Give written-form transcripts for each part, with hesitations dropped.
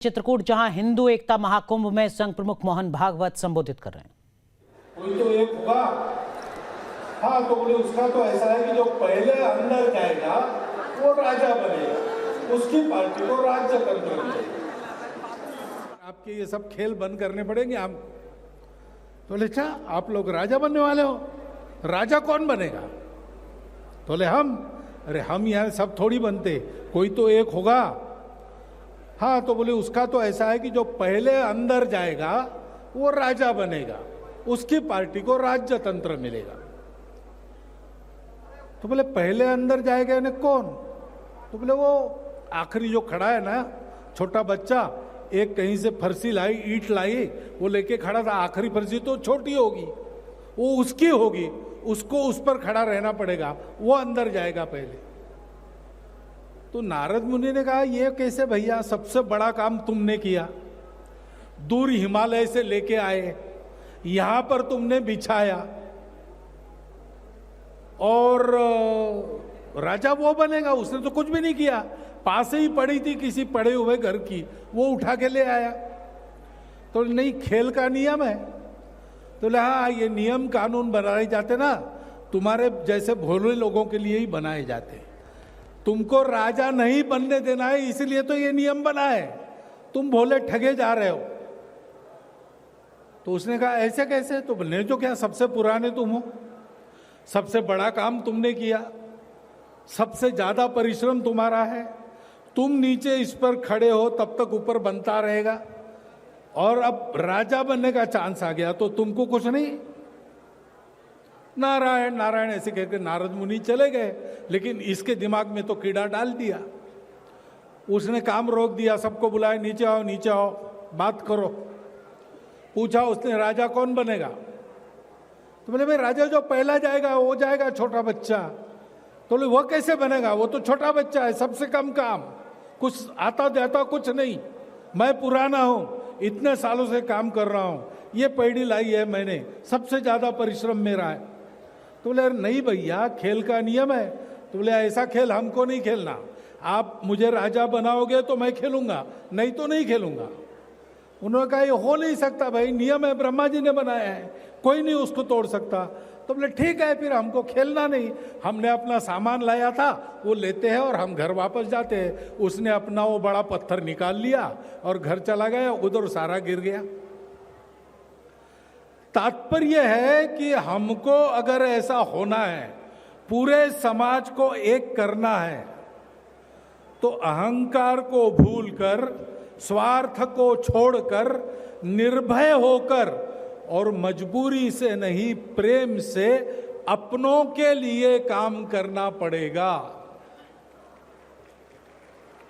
चित्रकूट, जहां हिंदू एकता महाकुंभ में संघ प्रमुख मोहन भागवत संबोधित कर रहे हैं। कोई तो एक होगा, हाँ, तो बोले उसका तो ऐसा है कि जो पहले अंदर जाएगा वो राजा बनेगा, उसकी पार्टी को राज्य तंत्र मिलेगा। आपके ये सब खेल बंद करने पड़ेंगे हम। तो बोले अच्छा, आप लोग राजा बनने वाले हो, राजा कौन बनेगा? तो बोले हम। अरे हम यहाँ सब थोड़ी बनते, कोई तो एक होगा। हाँ, तो बोले उसका तो ऐसा है कि जो पहले अंदर जाएगा वो राजा बनेगा, उसकी पार्टी को राज्य तंत्र मिलेगा। तो बोले पहले अंदर जाएगा यानी कौन? तो बोले वो आखिरी जो खड़ा है ना, छोटा बच्चा, एक कहीं से फरसी लाई, ईंट लाई, वो लेके खड़ा था। आखिरी फरसी तो छोटी होगी, वो उसकी होगी, उसको उस पर खड़ा रहना पड़ेगा, वो अंदर जाएगा पहले। तो नारद मुनि ने कहा, ये कैसे भैया, सबसे बड़ा काम तुमने किया, दूर हिमालय से लेके आए, यहां पर तुमने बिछाया, और राजा वो बनेगा? उसने तो कुछ भी नहीं किया, पास ही पड़ी थी किसी पड़े हुए घर की, वो उठा के ले आया। तो नहीं, खेल का नियम है। तो हाँ, ये नियम कानून बनाए जाते ना, तुम्हारे जैसे भोले लोगों के लिए ही बनाए जाते। तुमको राजा नहीं बनने देना है, इसलिए तो ये नियम बना है, तुम भोले ठगे जा रहे हो। तो उसने कहा ऐसे कैसे? तो बोले जो क्या, सबसे पुराने तुम हो, सबसे बड़ा काम तुमने किया, सबसे ज्यादा परिश्रम तुम्हारा है, तुम नीचे इस पर खड़े हो तब तक ऊपर बनता रहेगा, और अब राजा बनने का चांस आ गया तो तुमको कुछ नहीं। नारायण नारायण ऐसे कहकर नारद मुनि चले गए, लेकिन इसके दिमाग में तो कीड़ा डाल दिया। उसने काम रोक दिया, सबको बुलाया, नीचे आओ नीचे आओ, बात करो। पूछा उसने, राजा कौन बनेगा? तो बोले भाई राजा जो पहला जाएगा वो जाएगा, छोटा बच्चा। तो बोले वो कैसे बनेगा, वो तो छोटा बच्चा है, सबसे कम काम, कुछ आता जाता कुछ नहीं, मैं पुराना हूं, इतने सालों से काम कर रहा हूं, ये पैड़ी लाई है मैंने, सबसे ज्यादा परिश्रम मेरा है। तो बोले नहीं भैया, खेल का नियम है। तो बोले ऐसा खेल हमको नहीं खेलना, आप मुझे राजा बनाओगे तो मैं खेलूंगा, नहीं तो नहीं खेलूंगा। उन्होंने कहा ये हो नहीं सकता भाई, नियम है, ब्रह्मा जी ने बनाया है, कोई नहीं उसको तोड़ सकता। तो बोले ठीक है, फिर हमको खेलना नहीं, हमने अपना सामान लाया था वो लेते हैं और हम घर वापस जाते हैं। उसने अपना वो बड़ा पत्थर निकाल लिया और घर चला गया, उधर सारा गिर गया। तात्पर्य है कि हमको अगर ऐसा होना है, पूरे समाज को एक करना है, तो अहंकार को भूलकर, स्वार्थ को छोड़कर, निर्भय होकर और मजबूरी से नहीं प्रेम से अपनों के लिए काम करना पड़ेगा।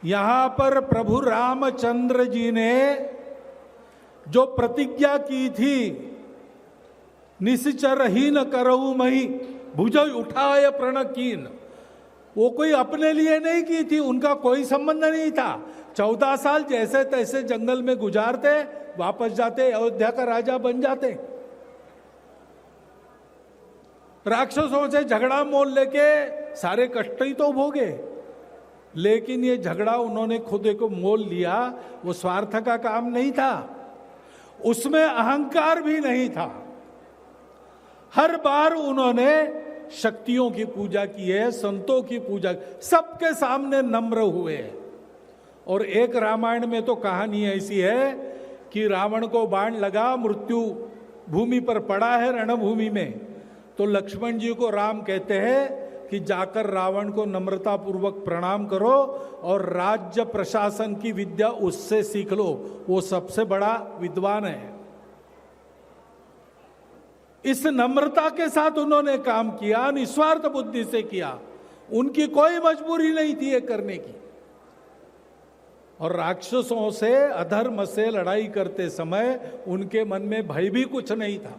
यहां पर प्रभु रामचंद्र जी ने जो प्रतिज्ञा की थी, निश्चर ही न करऊ मही भुज उठाए प्रणकीन, वो कोई अपने लिए नहीं की थी, उनका कोई संबंध नहीं था। 14 साल जैसे तैसे जंगल में गुजारते, वापस जाते, अयोध्या का राजा बन जाते। राक्षसों से झगड़ा मोल लेके सारे कष्ट ही तो भोगे, लेकिन ये झगड़ा उन्होंने खुद को मोल लिया, वो स्वार्थ का काम नहीं था, उसमें अहंकार भी नहीं था। हर बार उन्होंने शक्तियों की पूजा की है, संतों की पूजा, सबके सामने नम्र हुए। और एक रामायण में तो कहानी ऐसी है कि रावण को बाण लगा, मृत्यु भूमि पर पड़ा है, रणभूमि में, तो लक्ष्मण जी को राम कहते हैं कि जाकर रावण को नम्रता पूर्वक प्रणाम करो और राज्य प्रशासन की विद्या उससे सीख लो, वो सबसे बड़ा विद्वान है। इस नम्रता के साथ उन्होंने काम किया, निस्वार्थ बुद्धि से किया, उनकी कोई मजबूरी नहीं थी ये करने की। और राक्षसों से, अधर्म से लड़ाई करते समय उनके मन में भय भी कुछ नहीं था।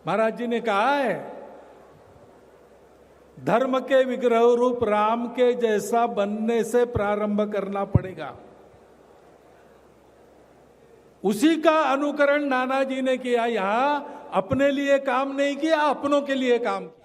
महाराज जी ने कहा है, धर्म के विग्रह रूप राम के जैसा बनने से प्रारंभ करना पड़ेगा। उसी का अनुकरण नाना जी ने किया। यहां अपने लिए काम नहीं किया, अपनों के लिए काम किया।